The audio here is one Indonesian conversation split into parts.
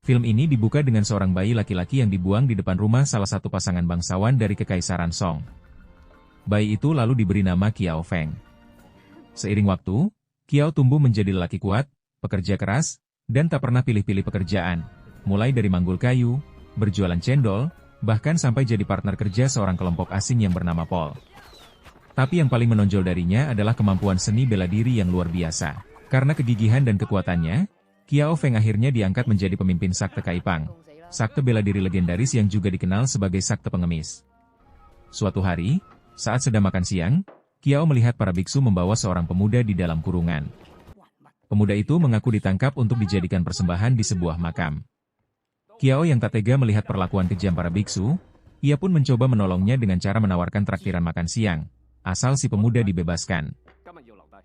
Film ini dibuka dengan seorang bayi laki-laki yang dibuang di depan rumah salah satu pasangan bangsawan dari Kekaisaran Song. Bayi itu lalu diberi nama Qiao Feng. Seiring waktu, Qiao tumbuh menjadi lelaki kuat, pekerja keras, dan tak pernah pilih-pilih pekerjaan, mulai dari manggul kayu, berjualan cendol, bahkan sampai jadi partner kerja seorang kelompok asing yang bernama Paul. Tapi yang paling menonjol darinya adalah kemampuan seni bela diri yang luar biasa. Karena kegigihan dan kekuatannya, Qiao Feng akhirnya diangkat menjadi pemimpin Sakte Kaipang, sakte bela diri legendaris yang juga dikenal sebagai sakte pengemis. Suatu hari, saat sedang makan siang, Qiao melihat para biksu membawa seorang pemuda di dalam kurungan. Pemuda itu mengaku ditangkap untuk dijadikan persembahan di sebuah makam. Qiao yang tak tega melihat perlakuan kejam para biksu, ia pun mencoba menolongnya dengan cara menawarkan traktiran makan siang, asal si pemuda dibebaskan.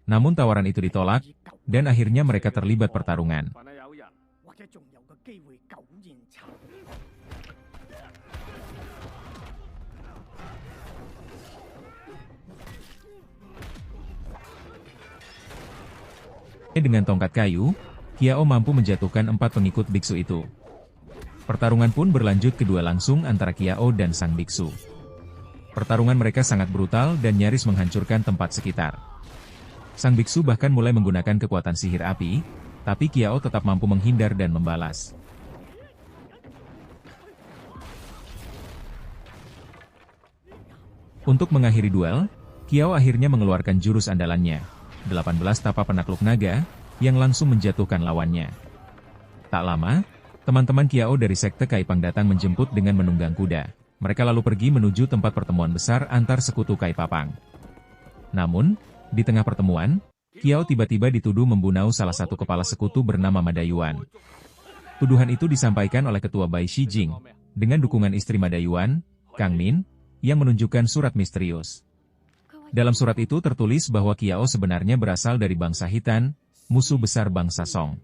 Namun tawaran itu ditolak, dan akhirnya mereka terlibat pertarungan. Dengan tongkat kayu, Qiao mampu menjatuhkan 4 pengikut biksu itu. Pertarungan pun berlanjut kedua langsung antara Qiao dan sang biksu. Pertarungan mereka sangat brutal dan nyaris menghancurkan tempat sekitar. Sang biksu bahkan mulai menggunakan kekuatan sihir api, tapi Qiao tetap mampu menghindar dan membalas. Untuk mengakhiri duel, Qiao akhirnya mengeluarkan jurus andalannya, 18 tapa penakluk naga, yang langsung menjatuhkan lawannya. Tak lama, teman-teman Qiao dari Sekte Kaipang datang menjemput dengan menunggang kuda. Mereka lalu pergi menuju tempat pertemuan besar antar sekutu Kaipapang. Namun, di tengah pertemuan, Qiao tiba-tiba dituduh membunuh salah satu kepala sekutu bernama Madayuan. Tuduhan itu disampaikan oleh ketua Bai Shijing, dengan dukungan istri Madayuan, Kang Min, yang menunjukkan surat misterius. Dalam surat itu tertulis bahwa Qiao sebenarnya berasal dari bangsa Hitan, musuh besar bangsa Song.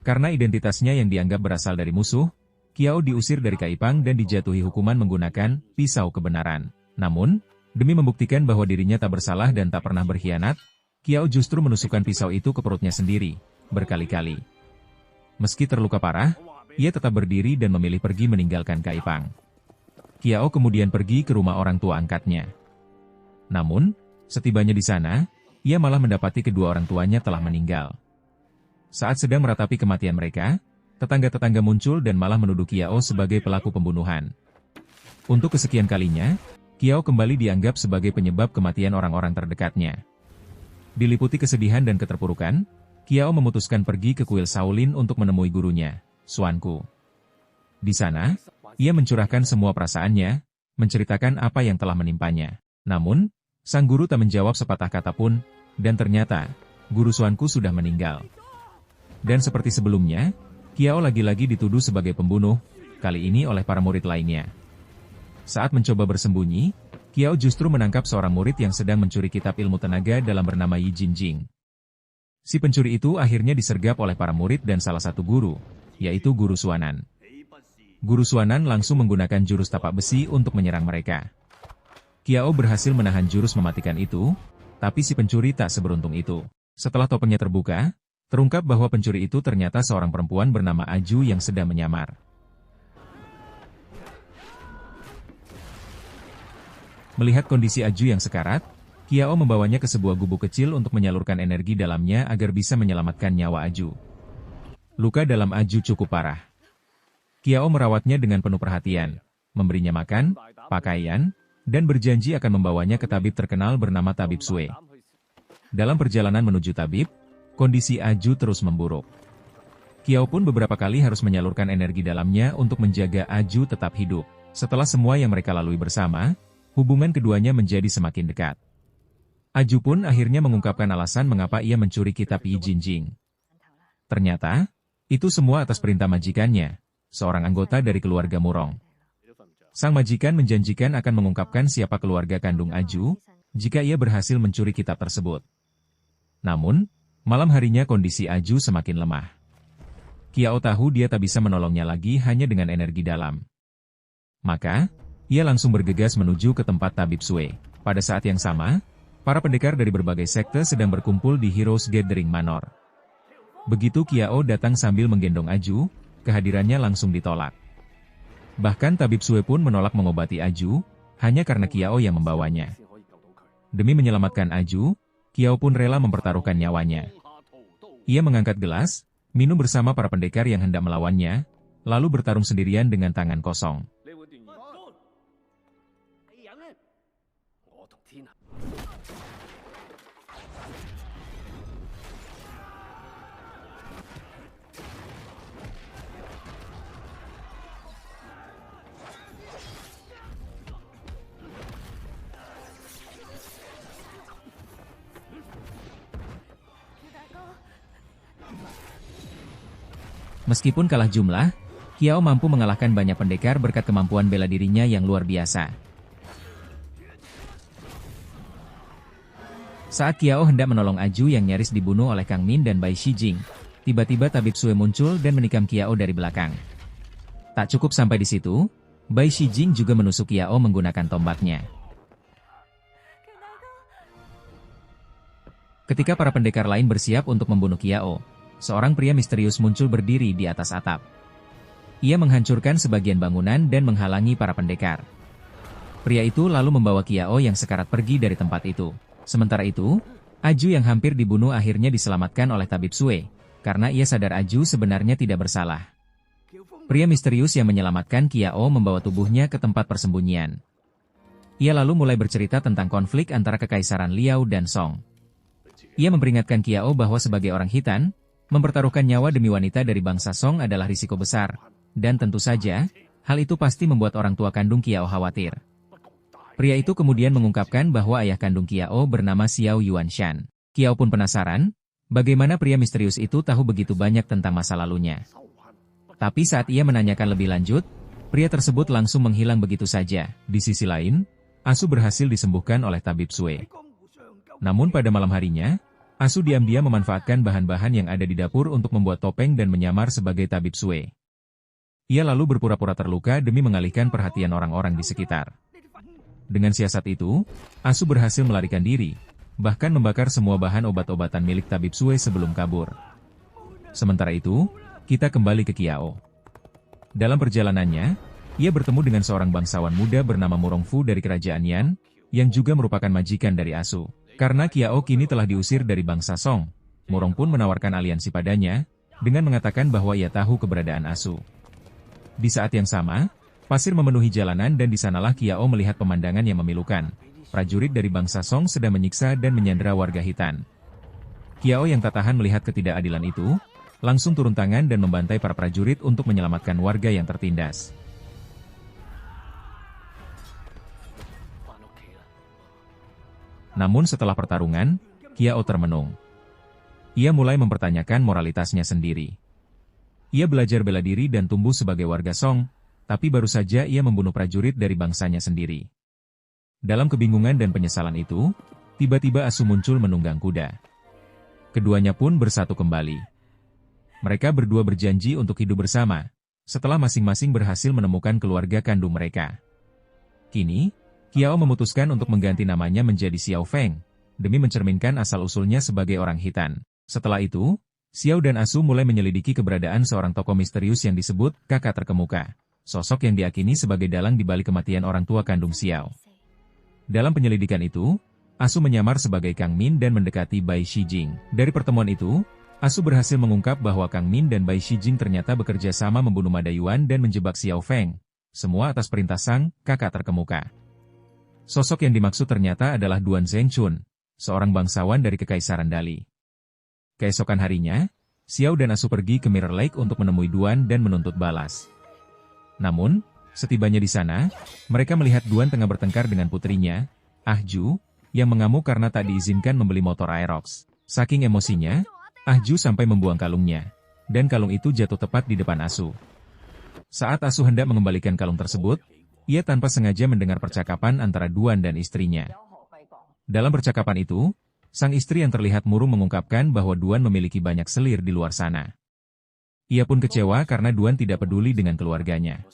Karena identitasnya yang dianggap berasal dari musuh, Qiao diusir dari Kaipang dan dijatuhi hukuman menggunakan pisau kebenaran. Namun, demi membuktikan bahwa dirinya tak bersalah dan tak pernah berkhianat, Qiao justru menusukkan pisau itu ke perutnya sendiri, berkali-kali. Meski terluka parah, ia tetap berdiri dan memilih pergi meninggalkan Kaipang. Qiao kemudian pergi ke rumah orang tua angkatnya. Namun, setibanya di sana, ia malah mendapati kedua orang tuanya telah meninggal. Saat sedang meratapi kematian mereka, tetangga-tetangga muncul dan malah menuduh Qiao sebagai pelaku pembunuhan. Untuk kesekian kalinya, Qiao kembali dianggap sebagai penyebab kematian orang-orang terdekatnya. Diliputi kesedihan dan keterpurukan, Qiao memutuskan pergi ke kuil Shaolin untuk menemui gurunya, Xuanku. Di sana, ia mencurahkan semua perasaannya, menceritakan apa yang telah menimpanya. Namun, sang guru tak menjawab sepatah kata pun, dan ternyata, guru Xuanku sudah meninggal. Dan seperti sebelumnya, Qiao lagi-lagi dituduh sebagai pembunuh, kali ini oleh para murid lainnya. Saat mencoba bersembunyi, Qiao justru menangkap seorang murid yang sedang mencuri kitab ilmu tenaga dalam bernama Yi Jinjing. Si pencuri itu akhirnya disergap oleh para murid dan salah satu guru, yaitu Guru Xuanan. Guru Xuanan langsung menggunakan jurus tapak besi untuk menyerang mereka. Qiao berhasil menahan jurus mematikan itu, tapi si pencuri tak seberuntung itu. Setelah topengnya terbuka, terungkap bahwa pencuri itu ternyata seorang perempuan bernama Aju yang sedang menyamar. Melihat kondisi Aju yang sekarat, Qiao membawanya ke sebuah gubuk kecil untuk menyalurkan energi dalamnya agar bisa menyelamatkan nyawa Aju. Luka dalam Aju cukup parah. Qiao merawatnya dengan penuh perhatian, memberinya makan, pakaian, dan berjanji akan membawanya ke tabib terkenal bernama Tabib Sue. Dalam perjalanan menuju tabib, kondisi Aju terus memburuk. Qiao pun beberapa kali harus menyalurkan energi dalamnya untuk menjaga Aju tetap hidup. Setelah semua yang mereka lalui bersama, hubungan keduanya menjadi semakin dekat. Aju pun akhirnya mengungkapkan alasan mengapa ia mencuri kitab Yi Jinjing. Ternyata, itu semua atas perintah majikannya, seorang anggota dari keluarga Murong. Sang majikan menjanjikan akan mengungkapkan siapa keluarga kandung Aju, jika ia berhasil mencuri kitab tersebut. Namun, malam harinya kondisi Aju semakin lemah. Qiao tahu dia tak bisa menolongnya lagi hanya dengan energi dalam. Maka, ia langsung bergegas menuju ke tempat Tabib Sue. Pada saat yang sama, para pendekar dari berbagai sekte sedang berkumpul di Heroes Gathering Manor. Begitu Qiao datang sambil menggendong Aju, kehadirannya langsung ditolak. Bahkan tabib Sue pun menolak mengobati Aju, hanya karena Kiao yang membawanya. Demi menyelamatkan Aju, Kiao pun rela mempertaruhkan nyawanya. Ia mengangkat gelas, minum bersama para pendekar yang hendak melawannya, lalu bertarung sendirian dengan tangan kosong. Meskipun kalah jumlah, Kiao mampu mengalahkan banyak pendekar berkat kemampuan bela dirinya yang luar biasa. Saat Kiao hendak menolong Aju yang nyaris dibunuh oleh Kang Min dan Bai Shijing, tiba-tiba tabib Sue muncul dan menikam Kiao dari belakang. Tak cukup sampai di situ, Bai Shijing juga menusuk Kiao menggunakan tombaknya. Ketika para pendekar lain bersiap untuk membunuh Kiao, seorang pria misterius muncul berdiri di atas atap. Ia menghancurkan sebagian bangunan dan menghalangi para pendekar. Pria itu lalu membawa Kiao yang sekarat pergi dari tempat itu. Sementara itu, Aju yang hampir dibunuh akhirnya diselamatkan oleh tabib Sue, karena ia sadar Aju sebenarnya tidak bersalah. Pria misterius yang menyelamatkan Kiao membawa tubuhnya ke tempat persembunyian. Ia lalu mulai bercerita tentang konflik antara Kekaisaran Liao dan Song. Ia memperingatkan Kiao bahwa sebagai orang Hitan, mempertaruhkan nyawa demi wanita dari bangsa Song adalah risiko besar, dan tentu saja, hal itu pasti membuat orang tua kandung Kiao khawatir. Pria itu kemudian mengungkapkan bahwa ayah kandung Kiao bernama Xiao Yuanshan. Kiao pun penasaran, bagaimana pria misterius itu tahu begitu banyak tentang masa lalunya. Tapi saat ia menanyakan lebih lanjut, pria tersebut langsung menghilang begitu saja. Di sisi lain, Asu berhasil disembuhkan oleh tabib Sue. Namun pada malam harinya, Asu diam-diam memanfaatkan bahan-bahan yang ada di dapur untuk membuat topeng dan menyamar sebagai tabib Sue. Ia lalu berpura-pura terluka demi mengalihkan perhatian orang-orang di sekitar. Dengan siasat itu, Asu berhasil melarikan diri, bahkan membakar semua bahan obat-obatan milik tabib Sue sebelum kabur. Sementara itu, kita kembali ke Kiao. Dalam perjalanannya, ia bertemu dengan seorang bangsawan muda bernama Murongfu dari kerajaan Yan, yang juga merupakan majikan dari Asu. Karena Kiao kini telah diusir dari bangsa Song, Murong pun menawarkan aliansi padanya, dengan mengatakan bahwa ia tahu keberadaan Asu. Di saat yang sama, pasir memenuhi jalanan dan di sanalah Kiao melihat pemandangan yang memilukan. Prajurit dari bangsa Song sedang menyiksa dan menyandera warga Hitan. Kiao yang tak tahan melihat ketidakadilan itu, langsung turun tangan dan membantai para prajurit untuk menyelamatkan warga yang tertindas. Namun setelah pertarungan, Kiao termenung. Ia mulai mempertanyakan moralitasnya sendiri. Ia belajar bela diri dan tumbuh sebagai warga Song, tapi baru saja ia membunuh prajurit dari bangsanya sendiri. Dalam kebingungan dan penyesalan itu, tiba-tiba Asu muncul menunggang kuda. Keduanya pun bersatu kembali. Mereka berdua berjanji untuk hidup bersama, setelah masing-masing berhasil menemukan keluarga kandung mereka. Kini, Kiao memutuskan untuk mengganti namanya menjadi Xiao Feng, demi mencerminkan asal-usulnya sebagai orang Hitan. Setelah itu, Xiao dan Asu mulai menyelidiki keberadaan seorang tokoh misterius yang disebut kakak terkemuka, sosok yang diakini sebagai dalang di balik kematian orang tua kandung Xiao. Dalam penyelidikan itu, Asu menyamar sebagai Kang Min dan mendekati Bai Shijing. Dari pertemuan itu, Asu berhasil mengungkap bahwa Kang Min dan Bai Shijing ternyata bekerja sama membunuh Madayuan dan menjebak Xiao Feng, semua atas perintah sang kakak terkemuka. Sosok yang dimaksud ternyata adalah Duan Zhengchun, seorang bangsawan dari Kekaisaran Dali. Keesokan harinya, Xiao dan Asu pergi ke Mirror Lake untuk menemui Duan dan menuntut balas. Namun, setibanya di sana, mereka melihat Duan tengah bertengkar dengan putrinya, Ahju, yang mengamuk karena tak diizinkan membeli motor Aerox. Saking emosinya, Ahju sampai membuang kalungnya, dan kalung itu jatuh tepat di depan Asu. Saat Asu hendak mengembalikan kalung tersebut, ia tanpa sengaja mendengar percakapan antara Duan dan istrinya. Dalam percakapan itu, sang istri yang terlihat murung mengungkapkan bahwa Duan memiliki banyak selir di luar sana. Ia pun kecewa karena Duan tidak peduli dengan keluarganya.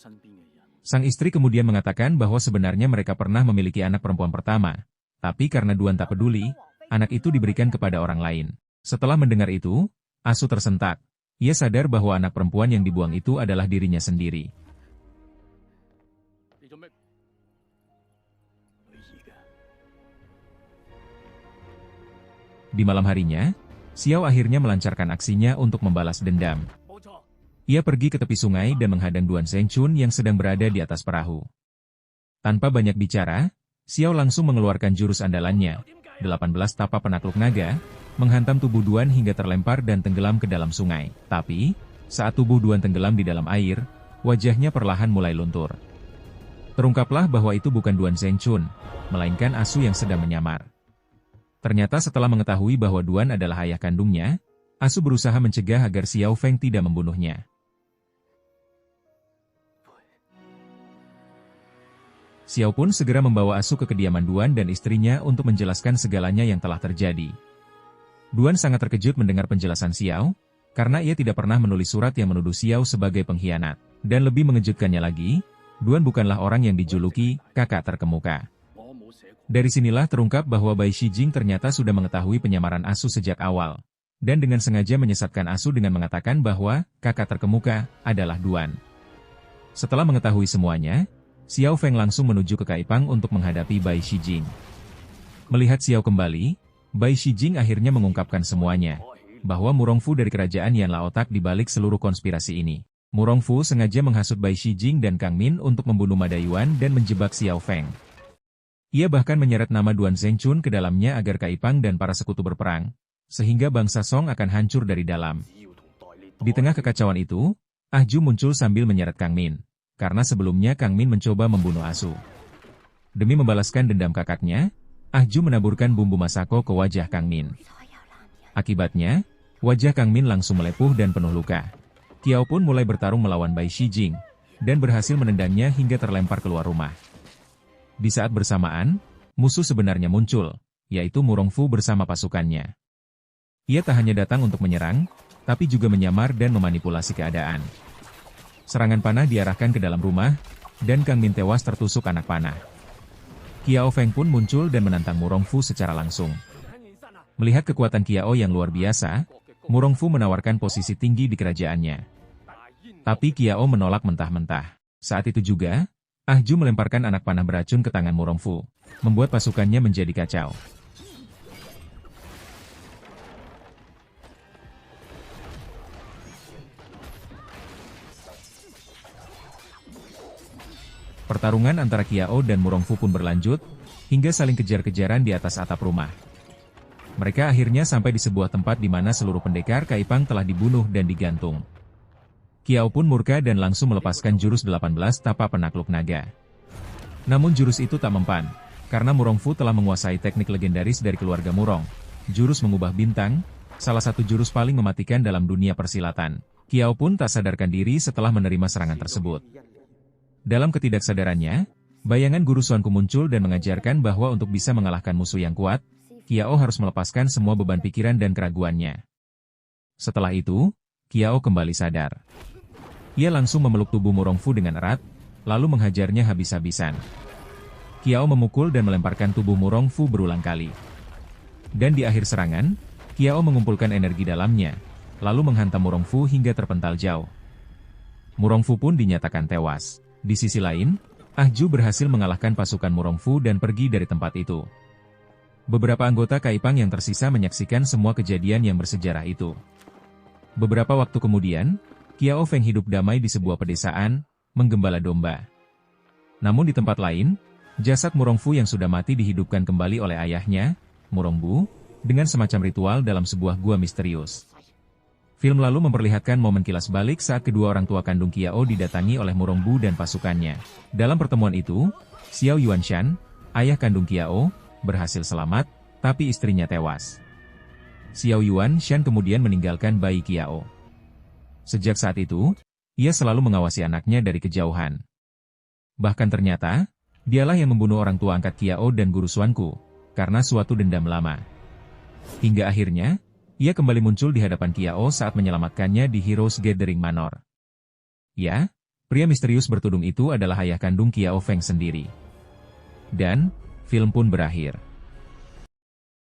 Sang istri kemudian mengatakan bahwa sebenarnya mereka pernah memiliki anak perempuan pertama, tapi karena Duan tak peduli, anak itu diberikan kepada orang lain. Setelah mendengar itu, Asu tersentak. Ia sadar bahwa anak perempuan yang dibuang itu adalah dirinya sendiri. Di malam harinya, Xiao akhirnya melancarkan aksinya untuk membalas dendam. Ia pergi ke tepi sungai dan menghadang Duan Zhengchun yang sedang berada di atas perahu. Tanpa banyak bicara, Xiao langsung mengeluarkan jurus andalannya, 18 tapa penakluk naga, menghantam tubuh Duan hingga terlempar dan tenggelam ke dalam sungai. Tapi, saat tubuh Duan tenggelam di dalam air, wajahnya perlahan mulai luntur. Terungkaplah bahwa itu bukan Duan Zhengchun, melainkan Asu yang sedang menyamar. Ternyata setelah mengetahui bahwa Duan adalah ayah kandungnya, Asu berusaha mencegah agar Xiao Feng tidak membunuhnya. Xiao pun segera membawa Asu ke kediaman Duan dan istrinya untuk menjelaskan segalanya yang telah terjadi. Duan sangat terkejut mendengar penjelasan Xiao, karena ia tidak pernah menulis surat yang menuduh Xiao sebagai pengkhianat. Dan lebih mengejutkannya lagi, Duan bukanlah orang yang dijuluki kakak terkemuka. Dari sinilah terungkap bahwa Bai Shijing ternyata sudah mengetahui penyamaran Asu sejak awal, dan dengan sengaja menyesatkan Asu dengan mengatakan bahwa kakak terkemuka adalah Duan. Setelah mengetahui semuanya, Xiao Feng langsung menuju ke Kaipang untuk menghadapi Bai Shijing. Melihat Xiao kembali, Bai Shijing akhirnya mengungkapkan semuanya, bahwa Murongfu dari kerajaan Yanla otak di balik seluruh konspirasi ini. Murongfu sengaja menghasut Bai Shijing dan Kang Min untuk membunuh Madayuan dan menjebak Xiao Feng. Ia bahkan menyeret nama Duan Zhengchun ke dalamnya agar Kaipang dan para sekutu berperang, sehingga bangsa Song akan hancur dari dalam. Di tengah kekacauan itu, Ah Ju muncul sambil menyeret Kang Min, karena sebelumnya Kang Min mencoba membunuh Asu. Demi membalaskan dendam kakaknya, Ah Ju menaburkan bumbu masako ke wajah Kang Min. Akibatnya, wajah Kang Min langsung melepuh dan penuh luka. Kiao pun mulai bertarung melawan Bai Shijing, dan berhasil menendangnya hingga terlempar keluar rumah. Di saat bersamaan, musuh sebenarnya muncul, yaitu Murongfu bersama pasukannya. Ia tak hanya datang untuk menyerang, tapi juga menyamar dan memanipulasi keadaan. Serangan panah diarahkan ke dalam rumah, dan Kang Min tewas tertusuk anak panah. Kiao Feng pun muncul dan menantang Murongfu secara langsung. Melihat kekuatan Kiao yang luar biasa, Murongfu menawarkan posisi tinggi di kerajaannya. Tapi Kiao menolak mentah-mentah. Saat itu juga, Ah Ju melemparkan anak panah beracun ke tangan Murongfu, membuat pasukannya menjadi kacau. Pertarungan antara Kiao dan Murongfu pun berlanjut, hingga saling kejar-kejaran di atas atap rumah. Mereka akhirnya sampai di sebuah tempat di mana seluruh pendekar Kaipang telah dibunuh dan digantung. Kiao pun murka dan langsung melepaskan jurus 18 tapa penakluk naga. Namun jurus itu tak mempan, karena Murongfu telah menguasai teknik legendaris dari keluarga Murong. Jurus mengubah bintang, salah satu jurus paling mematikan dalam dunia persilatan. Kiao pun tak sadarkan diri setelah menerima serangan tersebut. Dalam ketidaksadarannya, bayangan guru Suanku muncul dan mengajarkan bahwa untuk bisa mengalahkan musuh yang kuat, Kiao harus melepaskan semua beban pikiran dan keraguannya. Setelah itu, Kiao kembali sadar. Ia langsung memeluk tubuh Murongfu dengan erat, lalu menghajarnya habis-habisan. Kiao memukul dan melemparkan tubuh Murongfu berulang kali. Dan di akhir serangan, Kiao mengumpulkan energi dalamnya, lalu menghantam Murongfu hingga terpental jauh. Murongfu pun dinyatakan tewas. Di sisi lain, Ah Ju berhasil mengalahkan pasukan Murongfu dan pergi dari tempat itu. Beberapa anggota Kaipang yang tersisa menyaksikan semua kejadian yang bersejarah itu. Beberapa waktu kemudian, Kiao Feng hidup damai di sebuah pedesaan, menggembala domba. Namun di tempat lain, jasad Murongfu yang sudah mati dihidupkan kembali oleh ayahnya, Murongbu, dengan semacam ritual dalam sebuah gua misterius. Film lalu memperlihatkan momen kilas balik saat kedua orang tua kandung Kiao didatangi oleh Murongbu dan pasukannya. Dalam pertemuan itu, Xiao Yuanshan, ayah kandung Kiao, berhasil selamat, tapi istrinya tewas. Xiao Yuanshan kemudian meninggalkan bayi Kiao. Sejak saat itu, ia selalu mengawasi anaknya dari kejauhan. Bahkan ternyata, dialah yang membunuh orang tua angkat Kiao dan guru Suanku, karena suatu dendam lama. Hingga akhirnya, ia kembali muncul di hadapan Kiao saat menyelamatkannya di Heroes Gathering Manor. Ya, pria misterius bertudung itu adalah ayah kandung Kiao Feng sendiri. Dan, film pun berakhir.